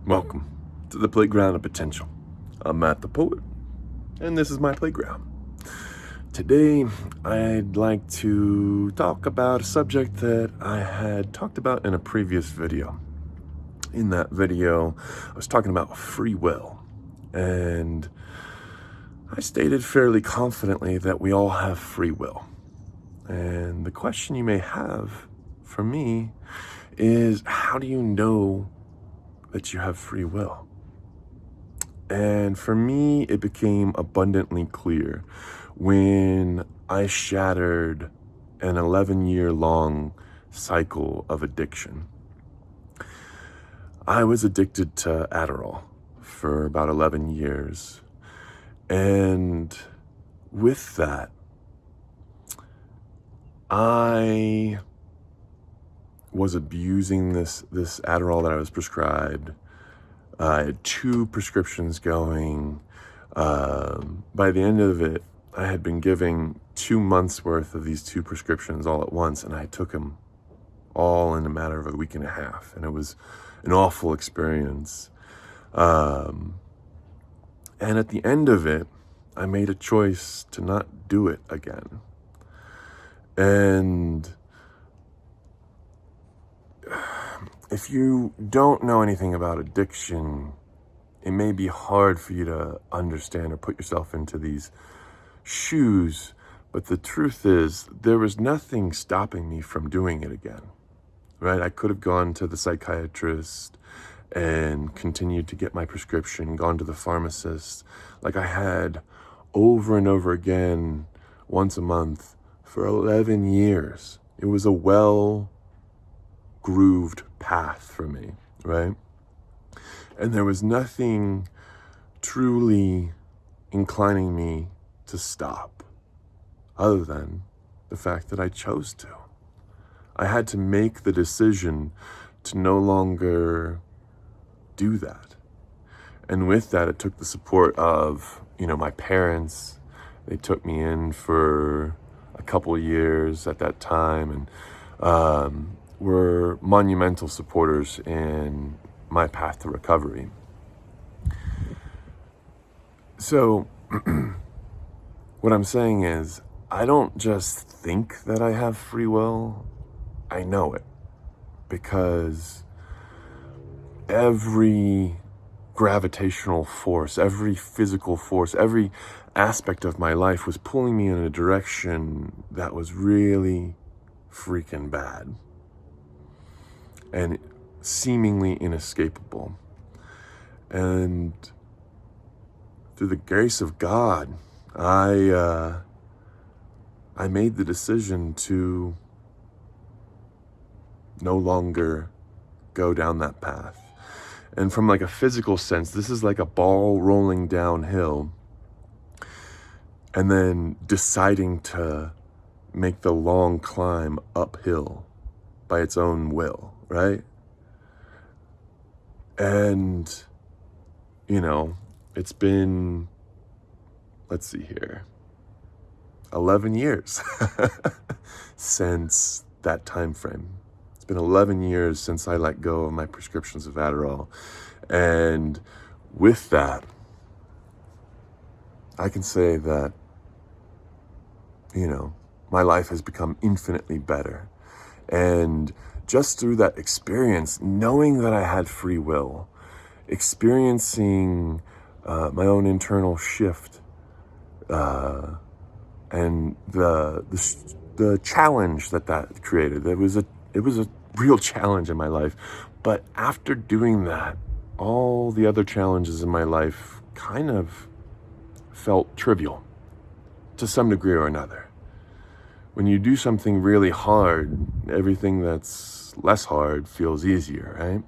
Welcome to the Playground of Potential. I'm Matt the Poet, and this is my playground. Today, I'd like to talk about a subject that I had talked about in a previous video. In that video, I was talking about free will, and I stated fairly confidently that we all have free will. And the question you may have for me is, how do you know that you have free will? And for me, it became abundantly clear when I shattered an 11-year-long cycle of addiction. I was addicted to Adderall for about 11 years. And with that, I was abusing this Adderall that I was prescribed. I had 2 prescriptions going. By the end of it, I had been giving 2 months worth of these 2 prescriptions all at once, and I took them all in a matter of a week and a half, and it was an awful experience. And at the end of it, I made a choice to not do it again. And if you don't know anything about addiction, it may be hard for you to understand or put yourself into these shoes, but the truth is, there was nothing stopping me from doing it again, right? I could have gone to the psychiatrist and continued to get my prescription, gone to the pharmacist, like I had over and over again, once a month, for 11 years. It was a well-grooved path for me, right? And there was nothing truly inclining me to stop, other than the fact that I chose to. I had to make the decision to no longer do that. And with that, it took the support of, my parents. They took me in for a couple of years at that time, and were monumental supporters in my path to recovery. So what I'm saying is, I don't just think that I have free will, I know it. Because every gravitational force, every physical force, every aspect of my life was pulling me in a direction that was really freaking bad and seemingly inescapable. And through the grace of God, I made the decision to no longer go down that path. And from like a physical sense, this is like a ball rolling downhill and then deciding to make the long climb uphill by its own will, right? And, it's been, 11 years since that time frame. It's been 11 years since I let go of my prescriptions of Adderall. And with that, I can say that, my life has become infinitely better. And just through that experience, knowing that I had free will, experiencing my own internal shift, and the challenge that created, it was a real challenge in my life. But after doing that, all the other challenges in my life kind of felt trivial to some degree or another. When you do something really hard, everything that's less hard feels easier, right?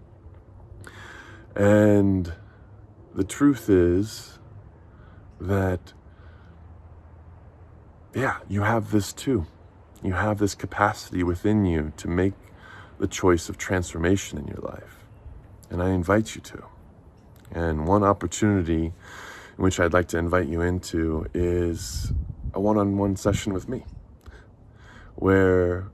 And the truth is that, you have this too. You have this capacity within you to make the choice of transformation in your life. And I invite you to. And one opportunity in which I'd like to invite you into is a one-on-one session with me, where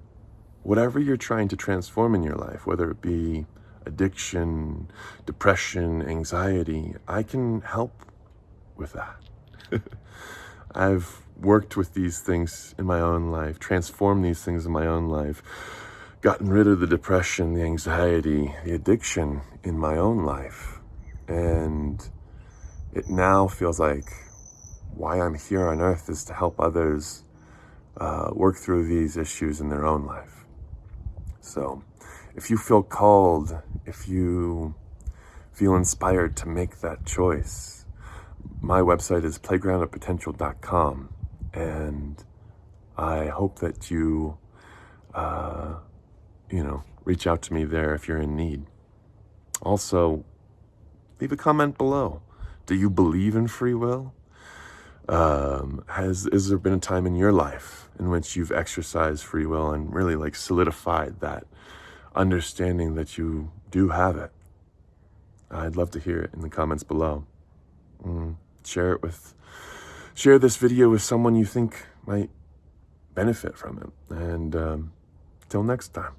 whatever you're trying to transform in your life, whether it be addiction, depression, anxiety, I can help with that. I've worked with these things in my own life, transformed these things in my own life, gotten rid of the depression, the anxiety, the addiction in my own life. And it now feels like why I'm here on earth is to help others work through these issues in their own life. So if you feel called, if you feel inspired to make that choice, my website is playgroundofpotential.com, and I hope that you, reach out to me there if you're in need. Also, leave a comment below. Do you believe in free will? Has there been a time in your life in which you've exercised free will and really like solidified that understanding that you do have it? I'd love to hear it in the comments below. Share this video with someone you think might benefit from it. And till next time,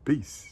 peace.